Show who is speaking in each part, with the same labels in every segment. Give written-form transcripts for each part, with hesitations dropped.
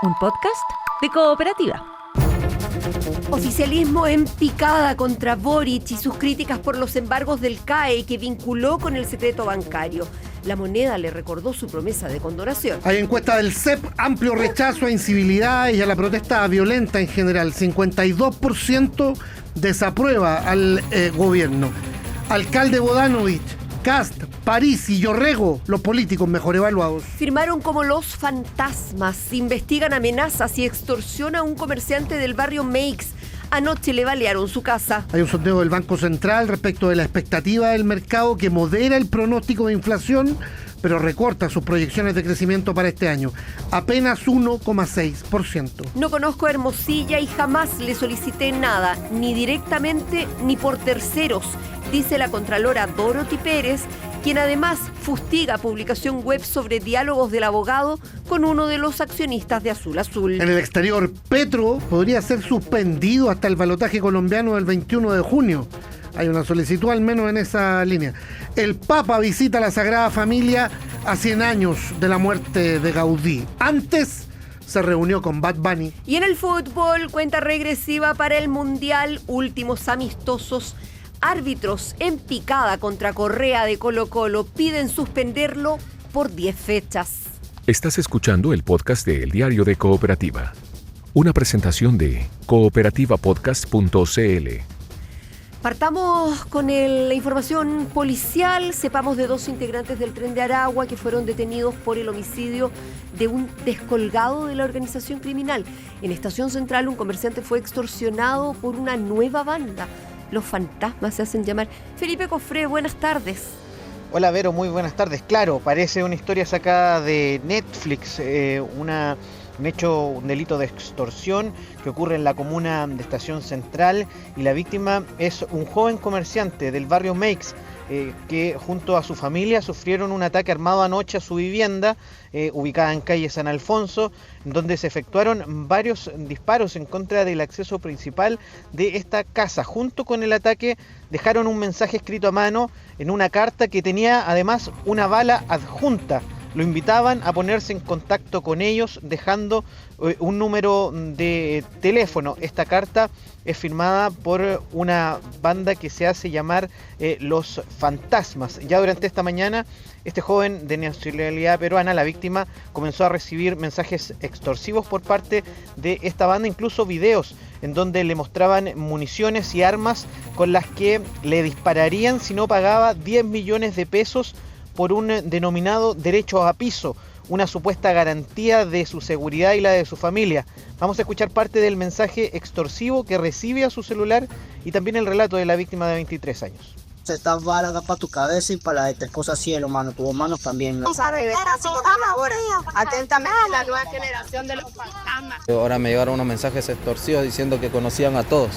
Speaker 1: un podcast de Cooperativa.
Speaker 2: Oficialismo en picada contra Boric y sus críticas por los embargos del CAE que vinculó con el secreto bancario. La Moneda le recordó su promesa de condonación.
Speaker 3: Hay encuesta del CEP, amplio rechazo a incivilidades y a la protesta violenta en general. 52% desaprueba al gobierno. Alcalde Bodanovich, Kast, París y Yorrego, los políticos mejor evaluados.
Speaker 2: Firmaron como los fantasmas, investigan amenazas y extorsión a un comerciante del barrio Meix. Anoche le balearon su casa.
Speaker 3: Hay un sondeo del Banco Central respecto de la expectativa del mercado que modera el pronóstico de inflación, pero recorta sus proyecciones de crecimiento para este año. Apenas 1,6%.
Speaker 2: No conozco a Hermosilla y jamás le solicité nada, ni directamente ni por terceros, dice la contralora Dorothy Pérez, quien además fustiga publicación web sobre diálogos del abogado con uno de los accionistas de Azul Azul.
Speaker 3: En el exterior, Petro podría ser suspendido hasta el balotaje colombiano del 21 de junio. Hay una solicitud al menos en esa línea. El Papa visita la Sagrada Familia a 100 años de la muerte de Gaudí. Antes se reunió con Bad Bunny.
Speaker 2: Y en el fútbol, cuenta regresiva para el Mundial, últimos amistosos. Árbitros en picada contra Correa de Colo-Colo piden suspenderlo por 10 fechas.
Speaker 4: Estás escuchando el podcast de El Diario de Cooperativa. Una presentación de cooperativapodcast.cl.
Speaker 2: Partamos con la información policial. Sepamos de 2 integrantes del Tren de Aragua que fueron detenidos por el homicidio de un descolgado de la organización criminal. En Estación Central, un comerciante fue extorsionado por una nueva banda. Los fantasmas se hacen llamar. Felipe Cofré, buenas tardes.
Speaker 5: Hola Vero, muy buenas tardes. Claro, parece una historia sacada de Netflix, un delito de extorsión que ocurre en la comuna de Estación Central y la víctima es un joven comerciante del barrio Meix que junto a su familia sufrieron un ataque armado anoche a su vivienda ubicada en calle San Alfonso, donde se efectuaron varios disparos en contra del acceso principal de esta casa. Junto con el ataque dejaron un mensaje escrito a mano en una carta que tenía además una bala adjunta. Lo invitaban a ponerse en contacto con ellos dejando un número de teléfono. Esta carta es firmada por una banda que se hace llamar Los Fantasmas. Ya durante esta mañana, este joven de nacionalidad peruana, la víctima, comenzó a recibir mensajes extorsivos por parte de esta banda, incluso videos en donde le mostraban municiones y armas con las que le dispararían si no pagaba 10 millones de pesos por un denominado derecho a piso, una supuesta garantía de su seguridad y la de su familia. Vamos a escuchar parte del mensaje extorsivo que recibe a su celular y también el relato de la víctima de 23 años.
Speaker 6: Estas balas para tu cabeza y para la de tu esposa cielo, mano, tus manos también.
Speaker 7: Vamos a regresar ahora, atentamente a la nueva generación de los fantasmas.
Speaker 8: Ahora me llegaron unos mensajes extorsivos diciendo que conocían a todos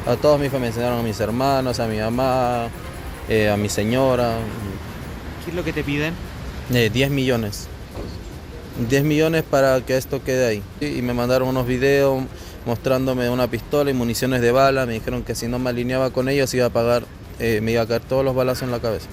Speaker 8: mis familiares, me enseñaron a mis hermanos, a mi mamá, a mi señora.
Speaker 5: ¿Qué es lo que te piden?
Speaker 8: 10 millones. 10 millones para que esto quede ahí. Y me mandaron unos videos mostrándome una pistola y municiones de bala. Me dijeron que si no me alineaba con ellos iba a pagar, me iba a caer todos los balazos en la cabeza.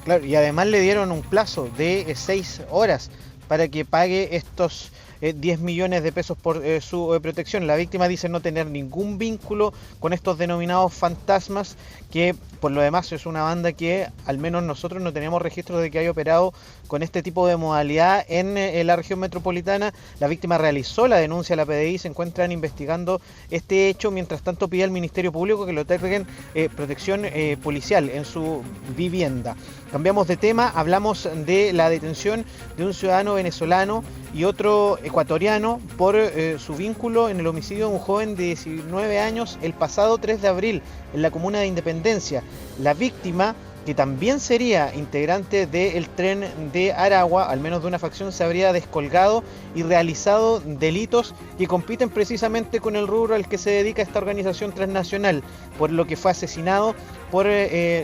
Speaker 5: Claro, y además le dieron un plazo de 6 horas para que pague estos 10 millones de pesos por su protección. La víctima dice no tener ningún vínculo con estos denominados fantasmas, que por lo demás es una banda que al menos nosotros no teníamos registros de que haya operado con este tipo de modalidad en la región metropolitana. La víctima realizó la denuncia a la PDI, se encuentran investigando este hecho, mientras tanto pide al Ministerio Público que le otorguen protección policial en su vivienda. Cambiamos de tema, hablamos de la detención de un ciudadano venezolano y otro ecuatoriano por su vínculo en el homicidio de un joven de 19 años el pasado 3 de abril en la comuna de Independencia. La víctima, que también sería integrante del Tren de Aragua, al menos de una facción, se habría descolgado y realizado delitos que compiten precisamente con el rubro al que se dedica esta organización transnacional, por lo que fue asesinado por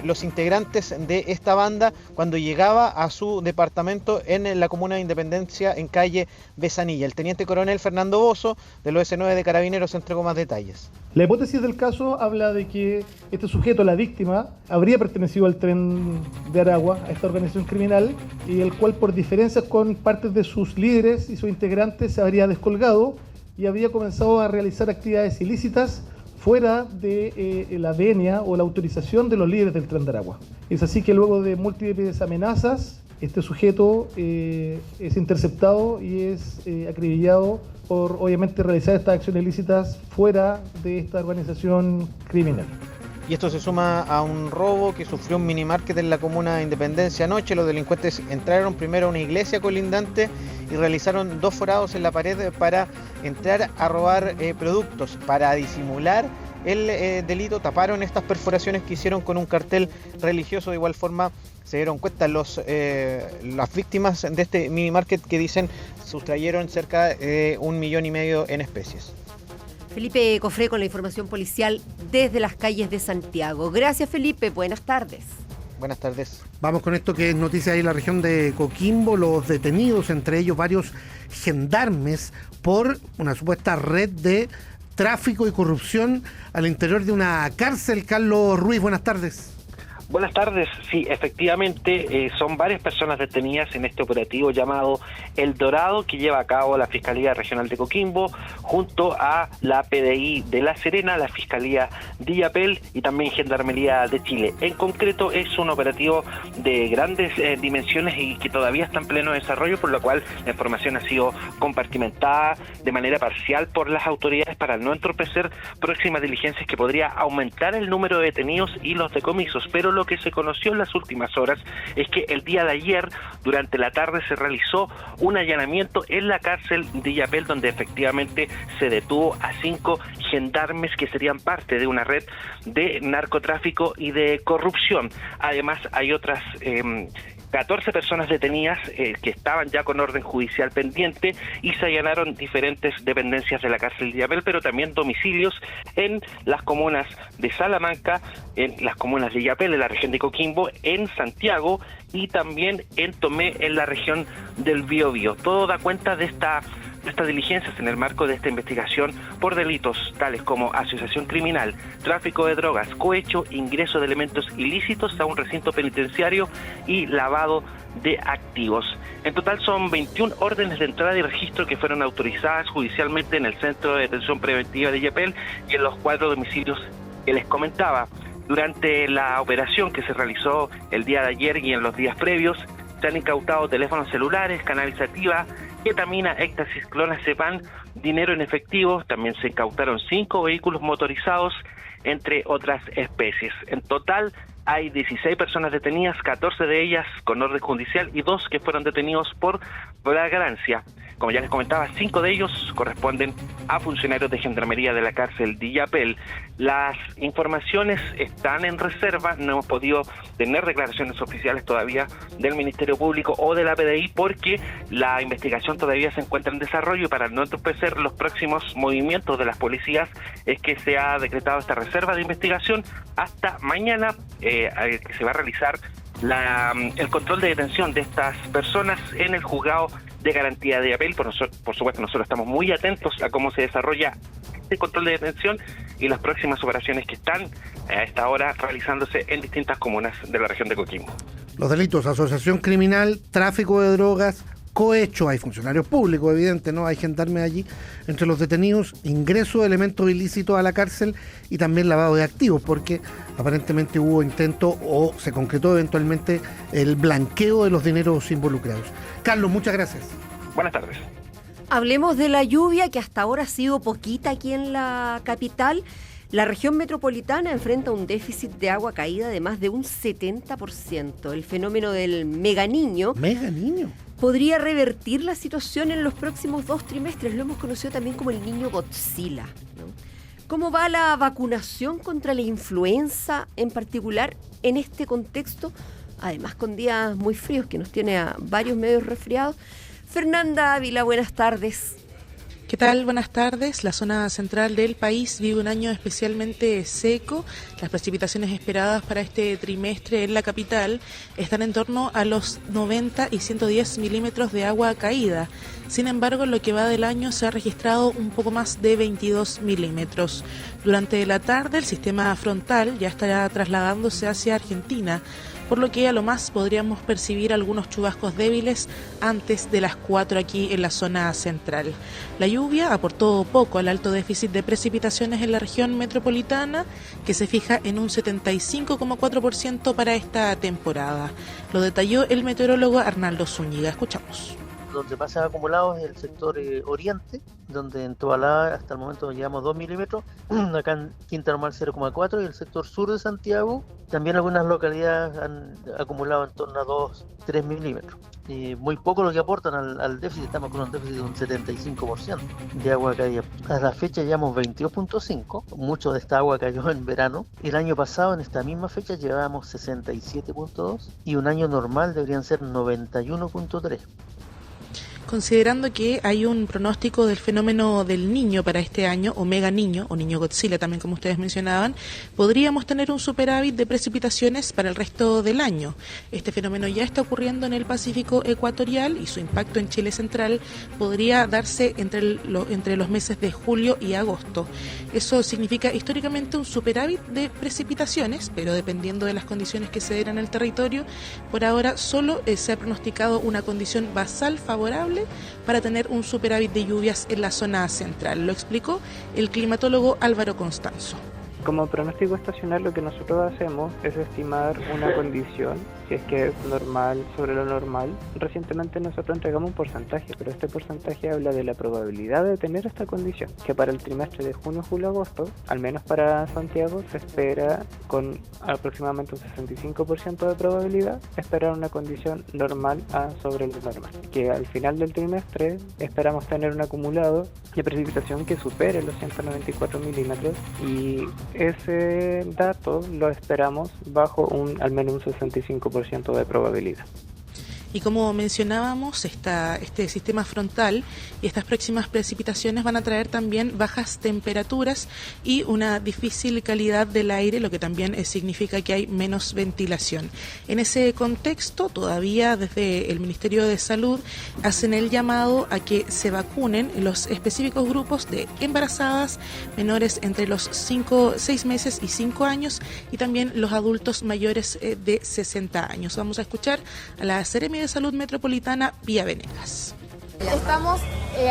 Speaker 5: los integrantes de esta banda cuando llegaba a su departamento en la comuna de Independencia, en calle Besanilla. El teniente coronel Fernando Bozo, del OS9 de Carabineros, entregó más detalles.
Speaker 9: La hipótesis del caso habla de que este sujeto, la víctima, habría pertenecido al tren Tren de Aragua, a esta organización criminal, y el cual por diferencias con partes de sus líderes y sus integrantes se habría descolgado y habría comenzado a realizar actividades ilícitas fuera de la venia o la autorización de los líderes del Tren de Aragua. Es así que luego de múltiples amenazas, este sujeto es interceptado y es acribillado por, obviamente, realizar estas acciones ilícitas fuera de esta organización criminal.
Speaker 5: Y esto se suma a un robo que sufrió un minimarket en la comuna de Independencia anoche. Los delincuentes entraron primero a una iglesia colindante y realizaron 2 forados en la pared para entrar a robar productos. Para disimular el delito, taparon estas perforaciones que hicieron con un cartel religioso. De igual forma, se dieron cuenta las víctimas de este minimarket que dicen sustrayeron cerca de 1,5 millones en especies.
Speaker 2: Felipe Cofré con la información policial desde las calles de Santiago. Gracias, Felipe. Buenas tardes.
Speaker 5: Buenas tardes.
Speaker 3: Vamos con esto que es noticia ahí en la región de Coquimbo. Los detenidos, entre ellos varios gendarmes, por una supuesta red de tráfico y corrupción al interior de una cárcel. Carlos Ruiz, buenas tardes.
Speaker 10: Buenas tardes. Sí, efectivamente son varias personas detenidas en este operativo llamado El Dorado que lleva a cabo la Fiscalía Regional de Coquimbo junto a la PDI de La Serena, la Fiscalía de Illapel y también Gendarmería de Chile. En concreto es un operativo de grandes dimensiones y que todavía está en pleno desarrollo, por lo cual la información ha sido compartimentada de manera parcial por las autoridades para no entorpecer próximas diligencias que podría aumentar el número de detenidos y los decomisos. Pero lo que se conoció en las últimas horas es que el día de ayer, durante la tarde, se realizó un allanamiento en la cárcel de Illapel, donde efectivamente se detuvo a 5 gendarmes que serían parte de una red de narcotráfico y de corrupción. Además, hay otras 14 personas detenidas que estaban ya con orden judicial pendiente y se allanaron diferentes dependencias de la cárcel de Illapel, pero también domicilios en las comunas de Salamanca, en las comunas de Illapel, en la región de Coquimbo, en Santiago y también en Tomé, en la región del Biobío. Todo da cuenta de estas diligencias en el marco de esta investigación por delitos tales como asociación criminal, tráfico de drogas, cohecho, ingreso de elementos ilícitos a un recinto penitenciario y lavado de activos. En total son 21 órdenes de entrada y registro que fueron autorizadas judicialmente en el Centro de Detención Preventiva de Illapel y en los 4 domicilios que les comentaba. Durante la operación que se realizó el día de ayer y en los días previos, se han incautado teléfonos celulares, cannabis sativa, ketamina, éxtasis, clonazepam, dinero en efectivo. También se incautaron 5 vehículos motorizados, entre otras especies. En total hay 16 personas detenidas, 14 de ellas con orden judicial y 2 que fueron detenidos por flagrancia. Como ya les comentaba, 5 de ellos corresponden a funcionarios de Gendarmería de la cárcel de Illapel. Las informaciones están en reserva, no hemos podido tener declaraciones oficiales todavía del Ministerio Público o de la PDI porque la investigación todavía se encuentra en desarrollo y para no entorpecer los próximos movimientos de las policías es que se ha decretado esta reserva de investigación hasta mañana, que se va a realizar el control de detención de estas personas en el juzgado de garantía de Illapel. Por supuesto, nosotros estamos muy atentos a cómo se desarrolla este control de detención y las próximas operaciones que están a esta hora realizándose en distintas comunas de la región de Coquimbo.
Speaker 3: Los delitos, asociación criminal, tráfico de drogas, cohecho, hay funcionarios públicos, evidente, ¿no? Hay gendarmes allí, entre los detenidos, ingreso de elementos ilícitos a la cárcel y también lavado de activos, porque aparentemente hubo intento o se concretó eventualmente el blanqueo de los dineros involucrados. Carlos, muchas gracias.
Speaker 10: Buenas tardes.
Speaker 2: Hablemos de la lluvia, que hasta ahora ha sido poquita aquí en la capital. La región metropolitana enfrenta un déficit de agua caída de más de un 70%. El fenómeno del Mega-Niño podría revertir la situación en los próximos 2 trimestres. Lo hemos conocido también como el niño Godzilla, ¿no? ¿Cómo va la vacunación contra la influenza en particular en este contexto? Además, con días muy fríos que nos tiene a varios medios resfriados. Fernanda Ávila, buenas tardes.
Speaker 11: ¿Qué tal? Buenas tardes. La zona central del país vive un año especialmente seco. Las precipitaciones esperadas para este trimestre en la capital están en torno a los 90 y 110 milímetros de agua caída. Sin embargo, en lo que va del año se ha registrado un poco más de 22 milímetros. Durante la tarde, el sistema frontal ya estará trasladándose hacia Argentina, por lo que a lo más podríamos percibir algunos chubascos débiles antes de las 4 aquí en la zona central. La lluvia aportó poco al alto déficit de precipitaciones en la región metropolitana, que se fija en un 75,4% para esta temporada. Lo detalló el meteorólogo Arnaldo Zúñiga. Escuchamos.
Speaker 12: Donde pasa acumulados es el sector oriente, donde en Tobalá hasta el momento llevamos 2 milímetros, acá en Quinta Normal 0,4, y el sector sur de Santiago también algunas localidades han acumulado en torno a 2-3 milímetros. Muy poco lo que aportan al déficit, estamos con un déficit de un 75% de agua caída. A la fecha llevamos 22.5, mucho de esta agua cayó en verano. El año pasado en esta misma fecha llevábamos 67.2 y un año normal deberían ser 91.3.
Speaker 11: Considerando que hay un pronóstico del fenómeno del Niño para este año, o Mega Niño, o Niño Godzilla también como ustedes mencionaban, podríamos tener un superávit de precipitaciones para el resto del año. Este fenómeno ya está ocurriendo en el Pacífico ecuatorial y su impacto en Chile central podría darse entre los meses de julio y agosto. Eso significa históricamente un superávit de precipitaciones, pero dependiendo de las condiciones que se den en el territorio, por ahora solo se ha pronosticado una condición basal favorable para tener un superávit de lluvias en la zona central. Lo explicó el climatólogo Álvaro Constanzo.
Speaker 13: Como pronóstico estacional lo que nosotros hacemos es estimar una condición, si es que es normal sobre lo normal. Recientemente nosotros entregamos un porcentaje, pero este porcentaje habla de la probabilidad de tener esta condición, que para el trimestre de junio, julio, agosto, al menos para Santiago, se espera con aproximadamente un 65% de probabilidad esperar una condición normal sobre lo normal, que al final del trimestre esperamos tener un acumulado de precipitación que supere los 194 milímetros y ese dato lo esperamos bajo al menos un 65% de probabilidad.
Speaker 11: Y como mencionábamos, este sistema frontal y estas próximas precipitaciones van a traer también bajas temperaturas y una difícil calidad del aire, lo que también significa que hay menos ventilación. En ese contexto, todavía desde el Ministerio de Salud hacen el llamado a que se vacunen los específicos grupos de embarazadas, menores entre los 6 meses y 5 años y también los adultos mayores de 60 años. Vamos a escuchar a la Seremi de Salud Metropolitana, Pía Venegas.
Speaker 14: Estamos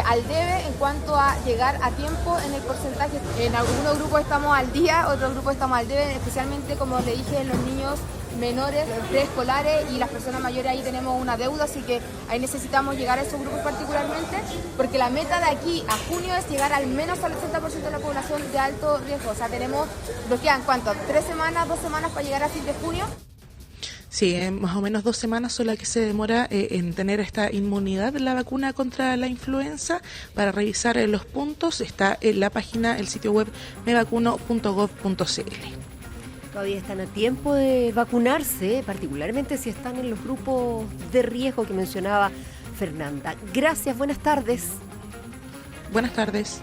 Speaker 14: al debe en cuanto a llegar a tiempo en el porcentaje. En algunos grupos estamos al día, otros grupos estamos al debe, especialmente, como le dije, en los niños menores, preescolares y las personas mayores. Ahí tenemos una deuda, así que ahí necesitamos llegar a esos grupos particularmente, porque la meta de aquí a junio es llegar al menos al 80% de la población de alto riesgo. O sea, nos quedan, ¿cuánto? 3 semanas, 2 semanas para llegar a fin de junio.
Speaker 11: Sí, más o menos 2 semanas son las que se demora en tener esta inmunidad de la vacuna contra la influenza. Para revisar los puntos está en la página, el sitio web mevacuno.gov.cl.
Speaker 2: Todavía están a tiempo de vacunarse, particularmente si están en los grupos de riesgo que mencionaba Fernanda. Gracias, buenas tardes.
Speaker 11: Buenas tardes.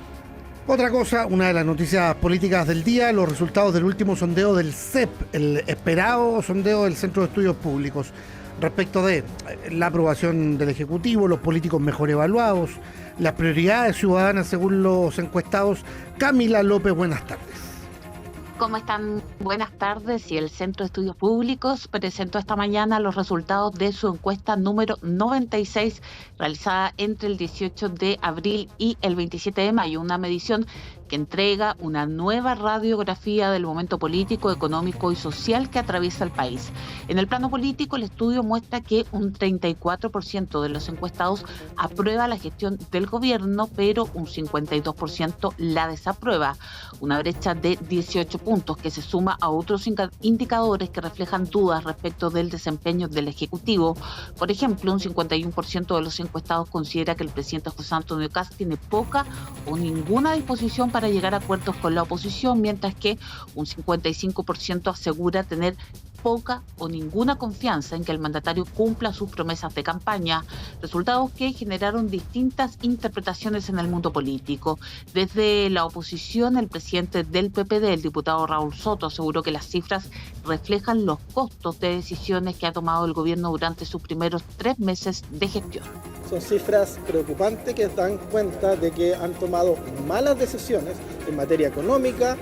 Speaker 3: Otra cosa, una de las noticias políticas del día, los resultados del último sondeo del CEP, el esperado sondeo del Centro de Estudios Públicos, respecto de la aprobación del Ejecutivo, los políticos mejor evaluados, las prioridades ciudadanas según los encuestados. Camila López, buenas tardes.
Speaker 15: ¿Cómo están? Buenas tardes. Y el Centro de Estudios Públicos presentó esta mañana los resultados de su encuesta número 96, realizada entre el 18 de abril y el 27 de mayo, una medición que entrega una nueva radiografía del momento político, económico y social que atraviesa el país. En el plano político, el estudio muestra que un 34% de los encuestados aprueba la gestión del gobierno, pero un 52% la desaprueba. Una brecha de 18 puntos que se suma a otros indicadores que reflejan dudas respecto del desempeño del Ejecutivo. Por ejemplo, un 51% de los encuestados considera que el presidente José Antonio Kast tiene poca o ninguna disposición para llegar a acuerdos con la oposición, mientras que un 55% asegura tener poca o ninguna confianza en que el mandatario cumpla sus promesas de campaña, resultados que generaron distintas interpretaciones en el mundo político. Desde la oposición, el presidente del PPD, el diputado Raúl Soto, aseguró que las cifras reflejan los costos de decisiones que ha tomado el gobierno durante sus primeros 3 meses de gestión.
Speaker 16: Son cifras preocupantes que dan cuenta de que han tomado malas decisiones en materia económica,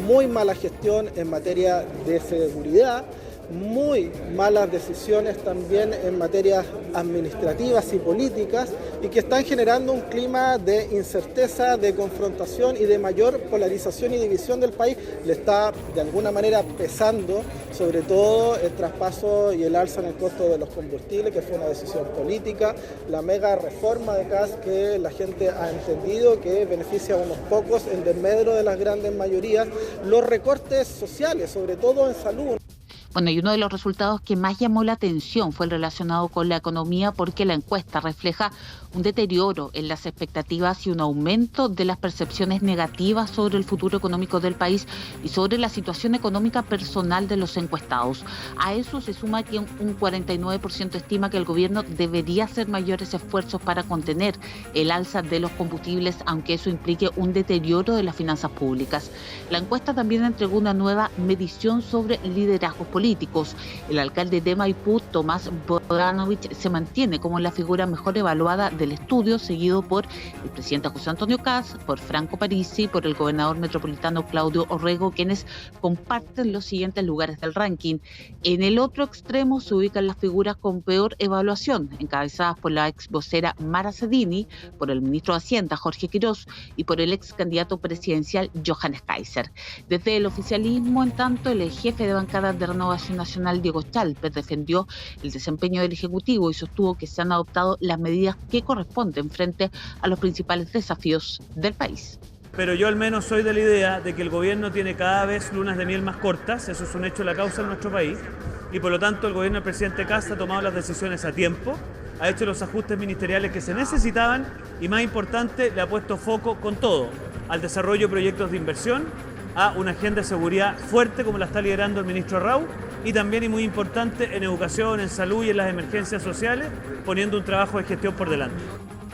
Speaker 16: muy mala gestión en materia de seguridad, muy malas decisiones también en materias administrativas y políticas y que están generando un clima de incerteza, de confrontación y de mayor polarización y división del país. Le está de alguna manera pesando sobre todo el traspaso y el alza en el costo de los combustibles, que fue una decisión política, la mega reforma de CAS que la gente ha entendido que beneficia a unos pocos en desmedro de las grandes mayorías, los recortes sociales, sobre todo en salud.
Speaker 15: Bueno, y uno de los resultados que más llamó la atención fue el relacionado con la economía, porque la encuesta refleja un deterioro en las expectativas y un aumento de las percepciones negativas sobre el futuro económico del país y sobre la situación económica personal de los encuestados. A eso se suma que un 49% estima que el gobierno debería hacer mayores esfuerzos para contener el alza de los combustibles, aunque eso implique un deterioro de las finanzas públicas. La encuesta también entregó una nueva medición sobre liderazgos políticos. El alcalde de Maipú, Tomás Bogdanovich, se mantiene como la figura mejor evaluada del estudio, seguido por el presidente José Antonio Kast, por Franco Parisi, por el gobernador metropolitano Claudio Orrego, quienes comparten los siguientes lugares del ranking. En el otro extremo se ubican las figuras con peor evaluación, encabezadas por la ex vocera Mara Cedini, por el ministro de Hacienda Jorge Quirós y por el ex candidato presidencial Johannes Kaiser. Desde el oficialismo, en tanto, el jefe de bancada de Renovación Nacional, Diego Chalper, defendió el desempeño del Ejecutivo y sostuvo que se han adoptado las medidas que corresponden frente a los principales desafíos del país.
Speaker 17: Pero yo al menos soy de la idea de que el gobierno tiene cada vez lunas de miel más cortas, eso es un hecho de la causa en nuestro país, y por lo tanto el gobierno del presidente Kast ha tomado las decisiones a tiempo, ha hecho los ajustes ministeriales que se necesitaban y, más importante, le ha puesto foco con todo al desarrollo de proyectos de inversión, a una agenda de seguridad fuerte como la está liderando el ministro Arrau, y también, y muy importante, en educación, en salud y en las emergencias sociales, poniendo un trabajo de gestión por delante.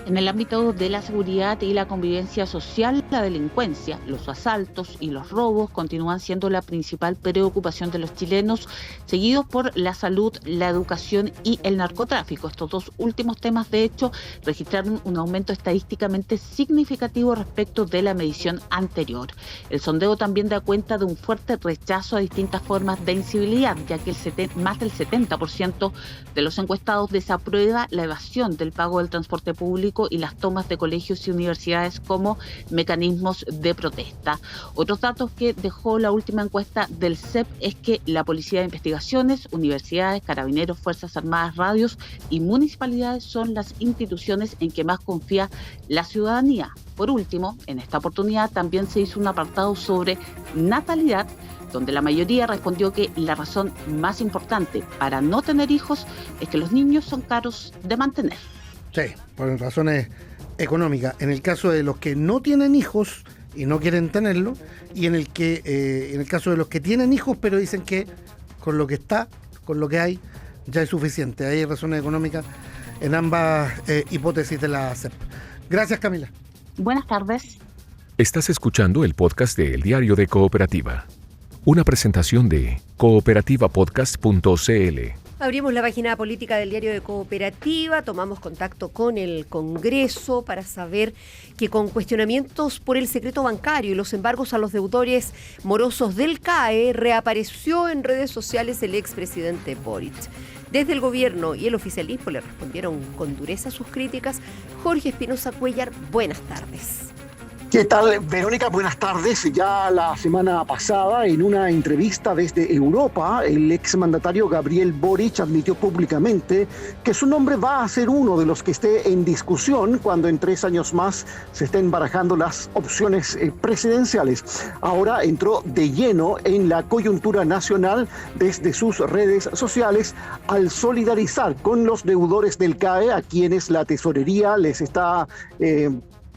Speaker 15: En el ámbito de la seguridad y la convivencia social, la delincuencia, los asaltos y los robos continúan siendo la principal preocupación de los chilenos, seguidos por la salud, la educación y el narcotráfico. Estos dos últimos temas, de hecho, registraron un aumento estadísticamente significativo respecto de la medición anterior. El sondeo también da cuenta de un fuerte rechazo a distintas formas de incivilidad, ya que más del 70% de los encuestados desaprueba la evasión del pago del transporte público y las tomas de colegios y universidades como mecanismos de protesta. Otros datos que dejó la última encuesta del CEP es que la Policía de Investigaciones, universidades, carabineros, Fuerzas Armadas, radios y municipalidades son las instituciones en que más confía la ciudadanía. Por último, en esta oportunidad también se hizo un apartado sobre natalidad, donde la mayoría respondió que la razón más importante para no tener hijos es que los niños son caros de mantener.
Speaker 3: Sí, por razones económicas. En el caso de los que no tienen hijos y no quieren tenerlo, y en el caso de los que tienen hijos pero dicen que con lo que está, con lo que hay, ya es suficiente. Hay razones económicas en ambas hipótesis de la CEP. Gracias, Camila.
Speaker 15: Buenas tardes.
Speaker 4: Estás escuchando el podcast de El Diario de Cooperativa, una presentación de cooperativapodcast.cl.
Speaker 2: Abrimos la página política del Diario de Cooperativa, tomamos contacto con el Congreso para saber que con cuestionamientos por el secreto bancario y los embargos a los deudores morosos del CAE, reapareció en redes sociales el expresidente Boric. Desde el gobierno y el oficialismo le respondieron con dureza a sus críticas. Jorge Espinosa Cuellar, buenas tardes.
Speaker 18: ¿Qué tal, Verónica? Buenas tardes. Ya la semana pasada, en una entrevista desde Europa, el exmandatario Gabriel Boric admitió públicamente que su nombre va a ser uno de los que esté en discusión cuando en 3 años más se estén barajando las opciones presidenciales. Ahora entró de lleno en la coyuntura nacional desde sus redes sociales al solidarizar con los deudores del CAE, a quienes la tesorería les está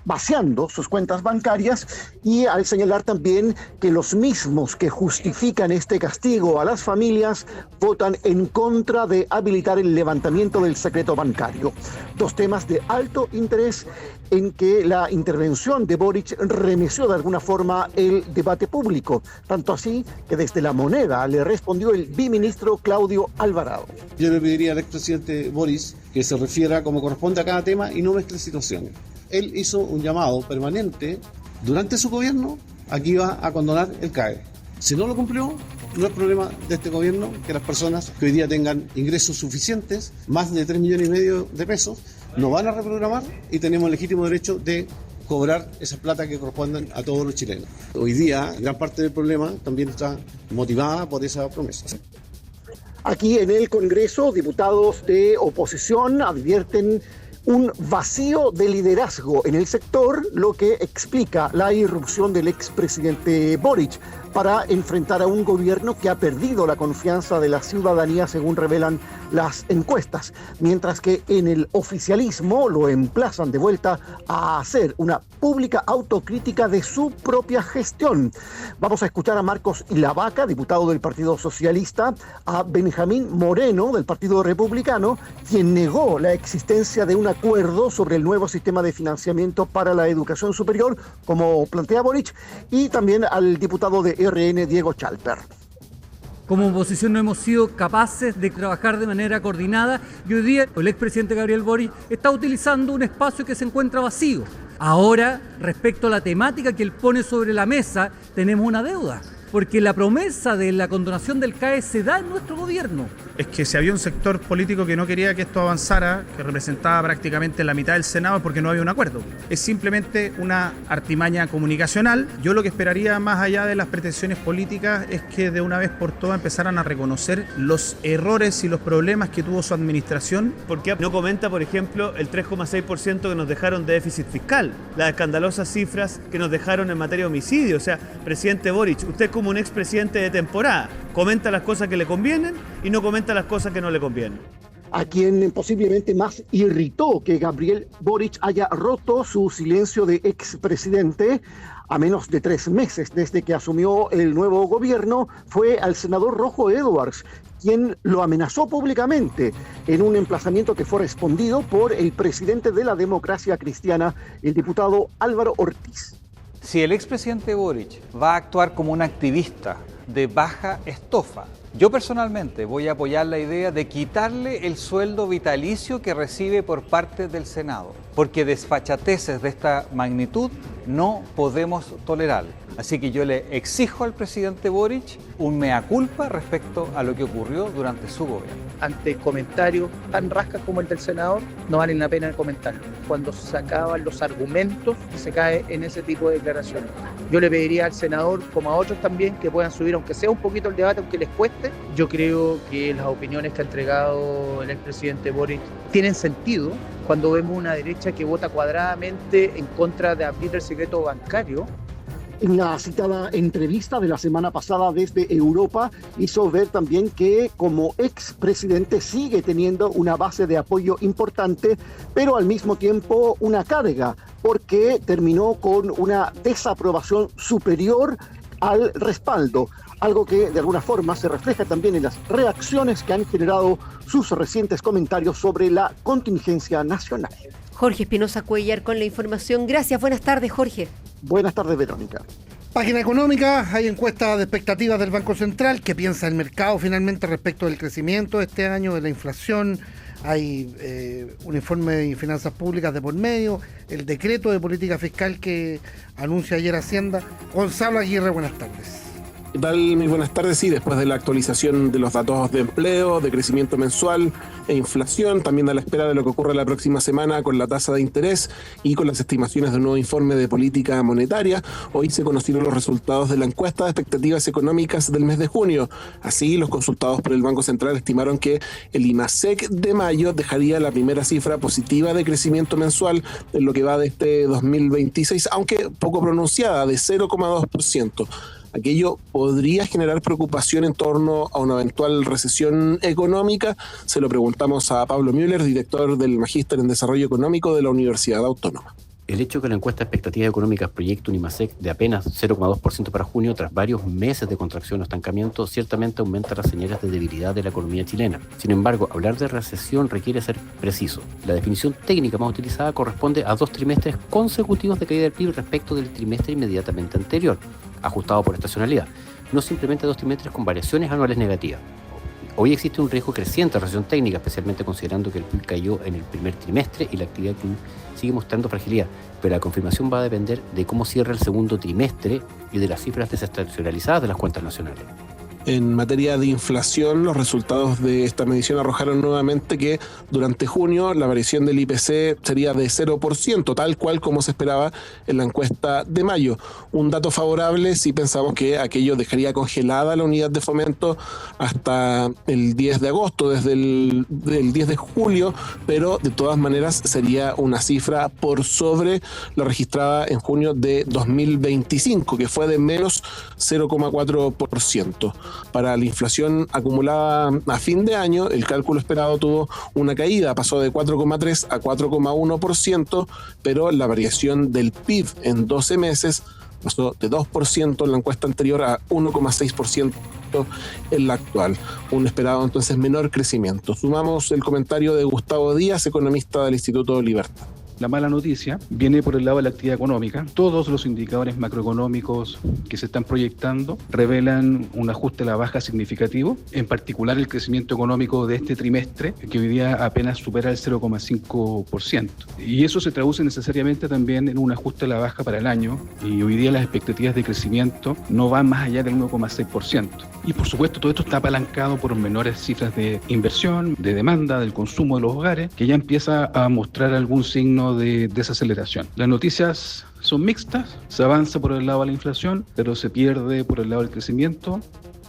Speaker 18: vaciando sus cuentas bancarias, y al señalar también que los mismos que justifican este castigo a las familias votan en contra de habilitar el levantamiento del secreto bancario. 2 temas de alto interés en que la intervención de Boric remeció de alguna forma el debate público, tanto así que desde La Moneda le respondió el biministro Claudio Alvarado.
Speaker 19: Yo le pediría al expresidente Boric que se refiera como corresponde a cada tema y no mezcle situaciones. Él hizo un llamado permanente durante su gobierno a que iba a condonar el CAE. Si no lo cumplió, No es problema de este gobierno que las personas que hoy día tengan ingresos suficientes, más de 3,5 millones de pesos, no van a reprogramar y tenemos el legítimo derecho de cobrar esa plata que corresponden a todos los chilenos. Hoy día, gran parte del problema también está motivada por esa promesa.
Speaker 18: Aquí en el Congreso, diputados de oposición advierten un vacío de liderazgo en el sector, lo que explica la irrupción del expresidente Boric para enfrentar a un gobierno que ha perdido la confianza de la ciudadanía, según revelan las encuestas, mientras que en el oficialismo lo emplazan de vuelta a hacer una pública autocrítica de su propia gestión. Vamos a escuchar a Marcos Ilavaca, diputado del Partido Socialista, a Benjamín Moreno, del Partido Republicano, quien negó la existencia de un acuerdo sobre el nuevo sistema de financiamiento para la educación superior, como plantea Boric, y también al diputado de RN, Diego Chalper.
Speaker 20: Como oposición no hemos sido capaces de trabajar de manera coordinada y hoy día el expresidente Gabriel Boric está utilizando un espacio que se encuentra vacío. Ahora, respecto a la temática que él pone sobre la mesa, tenemos una deuda, porque la promesa de la condonación del CAE se da en nuestro gobierno.
Speaker 21: Es que si había un sector político que no quería que esto avanzara, que representaba prácticamente la mitad del Senado, porque no había un acuerdo. Es simplemente una artimaña comunicacional. Yo lo que esperaría, más allá de las pretensiones políticas, es que de una vez por todas empezaran a reconocer los errores y los problemas que tuvo su administración.
Speaker 17: ¿Por qué no comenta, por ejemplo, el 3,6% que nos dejaron de déficit fiscal? Las escandalosas cifras que nos dejaron en materia de homicidio. O sea, presidente Boric, usted como un expresidente de temporada, comenta las cosas que le convienen y no comenta las cosas que no le convienen.
Speaker 18: A quien posiblemente más irritó que Gabriel Boric haya roto su silencio de expresidente a menos de 3 meses desde que asumió el nuevo gobierno fue al senador Rojo Edwards, quien lo amenazó públicamente en un emplazamiento que fue respondido por el presidente de la Democracia Cristiana, el diputado Álvaro Ortiz.
Speaker 22: Si el expresidente Boric va a actuar como un activista de baja estofa, yo personalmente voy a apoyar la idea de quitarle el sueldo vitalicio que recibe por parte del Senado, porque desfachateces de esta magnitud no podemos tolerar. Así que yo le exijo al presidente Boric un mea culpa respecto a lo que ocurrió durante su gobierno.
Speaker 23: Ante comentarios tan rascas como el del senador, no vale la pena comentarlo. Cuando se acaban los argumentos, se cae en ese tipo de declaraciones. Yo le pediría al senador, como a otros también, que puedan subir, aunque sea un poquito el debate, aunque les cueste. Yo creo que las opiniones que ha entregado el expresidente Boric tienen sentido cuando vemos una derecha que vota cuadradamente en contra de abrir el secreto bancario.
Speaker 18: En la citada entrevista de la semana pasada desde Europa, hizo ver también que como expresidente sigue teniendo una base de apoyo importante, pero al mismo tiempo una carga, porque terminó con una desaprobación superior al respaldo, algo que de alguna forma se refleja también en las reacciones que han generado sus recientes comentarios sobre la contingencia nacional.
Speaker 2: Jorge Espinosa Cuellar con la información. Gracias, buenas tardes, Jorge.
Speaker 18: Buenas tardes, Verónica.
Speaker 3: Página económica, hay encuestas de expectativas del Banco Central. ¿Qué piensa el mercado finalmente respecto del crecimiento de este año, de la inflación? Hay un informe de finanzas públicas de por medio, el decreto de política fiscal que anuncia ayer Hacienda. Gonzalo Aguirre, buenas tardes.
Speaker 24: ¿Qué tal? Muy buenas tardes. Sí, después de la actualización de los datos de empleo, de crecimiento mensual e inflación, también a la espera de lo que ocurra la próxima semana con la tasa de interés y con las estimaciones de un nuevo informe de política monetaria, hoy se conocieron los resultados de la encuesta de expectativas económicas del mes de junio. Así, los consultados por el Banco Central estimaron que el IMASEC de mayo dejaría la primera cifra positiva de crecimiento mensual en lo que va de este 2026, aunque poco pronunciada, de 0,2%. Aquello podría generar preocupación en torno a una eventual recesión económica. Se lo preguntamos a Pablo Müller, director del Magíster en Desarrollo Económico de la Universidad Autónoma.
Speaker 25: El hecho de que la encuesta de expectativas económicas proyecte un IMASEC de apenas 0,2% para junio, tras varios meses de contracción o estancamiento, ciertamente aumenta las señales de debilidad de la economía chilena. Sin embargo, hablar de recesión requiere ser preciso. La definición técnica más utilizada corresponde a 2 trimestres consecutivos de caída del PIB respecto del trimestre inmediatamente anterior, ajustado por estacionalidad, no simplemente 2 trimestres con variaciones anuales negativas. Hoy existe un riesgo creciente de recesión técnica, especialmente considerando que el PIB cayó en el primer trimestre y la actividad sigue mostrando fragilidad, pero la confirmación va a depender de cómo cierra el segundo trimestre y de las cifras desestacionalizadas de las cuentas nacionales.
Speaker 24: En materia de inflación, los resultados de esta medición arrojaron nuevamente que durante junio la variación del IPC sería de 0%, tal cual como se esperaba en la encuesta de mayo. Un dato favorable si pensamos que aquello dejaría congelada la unidad de fomento hasta el 10 de agosto, desde el 10 de julio, pero de todas maneras sería una cifra por sobre la registrada en junio de 2025, que fue de menos 0,4%. Para la inflación acumulada a fin de año, el cálculo esperado tuvo una caída, pasó de 4,3 a 4,1%, pero la variación del PIB en 12 meses pasó de 2% en la encuesta anterior a 1,6% en la actual. Un esperado entonces menor crecimiento. Sumamos el comentario de Gustavo Díaz, economista del Instituto Libertad.
Speaker 1: La mala noticia viene por el lado de la actividad económica. Todos los indicadores macroeconómicos que se están proyectando revelan un ajuste a la baja significativo, en particular el crecimiento económico de este trimestre, que hoy día apenas supera el 0,5%. Y eso se traduce necesariamente también en un ajuste a la baja para el año, y hoy día las expectativas de crecimiento no van más allá del 1,6%. Y por supuesto todo esto está apalancado por menores cifras de inversión, de demanda, del consumo de los hogares, que ya empieza a mostrar algún signo de desaceleración. Las noticias son mixtas, se avanza por el lado de la inflación, pero se pierde por el lado del crecimiento.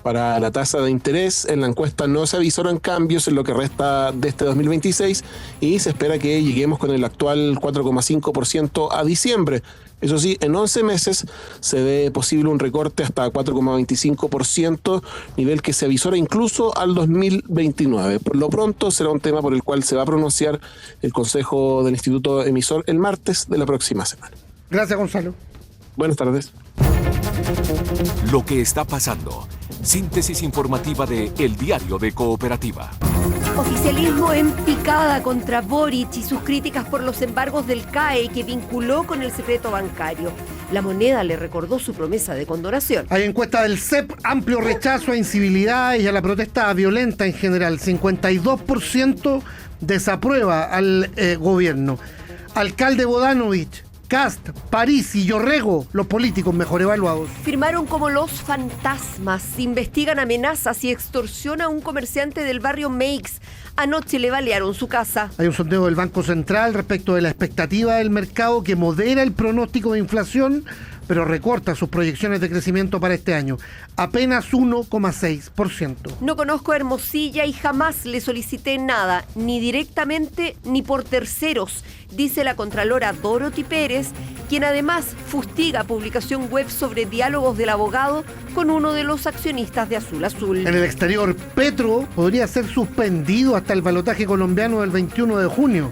Speaker 24: Para la tasa de interés, en la encuesta no se avisoran cambios en lo que resta de este 2026 y se espera que lleguemos con el actual 4,5% a diciembre. Eso sí, en 11 meses se ve posible un recorte hasta 4,25%, nivel que se avisora incluso al 2029. Por lo pronto será un tema por el cual se va a pronunciar el Consejo del Instituto Emisor el martes de la próxima semana.
Speaker 3: Gracias, Gonzalo.
Speaker 24: Buenas tardes.
Speaker 4: Lo que está pasando. Síntesis informativa de El Diario de Cooperativa.
Speaker 2: Oficialismo en picada contra Boric y sus críticas por los embargos del CAE que vinculó con el secreto bancario. La Moneda le recordó su promesa de condonación.
Speaker 3: Hay encuesta del CEP, amplio rechazo a incivilidades y a la protesta violenta en general. 52% desaprueba al gobierno. Alcalde Bodanovich, Kast, París y Yorrego, los políticos mejor evaluados.
Speaker 2: Firmaron como los fantasmas, investigan amenazas y extorsión a un comerciante del barrio Meix. Anoche le balearon su casa.
Speaker 3: Hay un sondeo del Banco Central respecto de la expectativa del mercado que modera el pronóstico de inflación, pero recorta sus proyecciones de crecimiento para este año. Apenas 1,6%.
Speaker 2: No conozco a Hermosilla y jamás le solicité nada, ni directamente ni por terceros, dice la contralora Dorothy Pérez, quien además fustiga publicación web sobre diálogos del abogado con uno de los accionistas de Azul Azul.
Speaker 3: En el exterior, Petro podría ser suspendido hasta el balotaje colombiano del 21 de junio.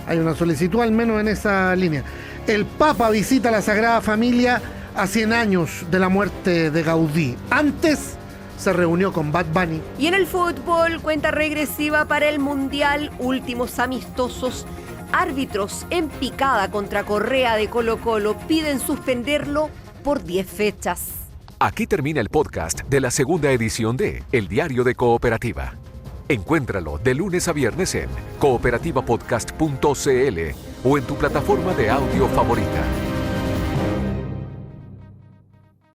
Speaker 3: Hay una solicitud al menos en esa línea. El Papa visita la Sagrada Familia a 100 años de la muerte de Gaudí. Antes se reunió con Bad Bunny.
Speaker 2: Y en el fútbol, cuenta regresiva para el Mundial, últimos amistosos. Árbitros en picada contra Correa de Colo-Colo piden suspenderlo por 10 fechas.
Speaker 4: Aquí termina el podcast de la segunda edición de El Diario de Cooperativa. Encuéntralo de lunes a viernes en cooperativapodcast.cl o en tu plataforma de audio favorita.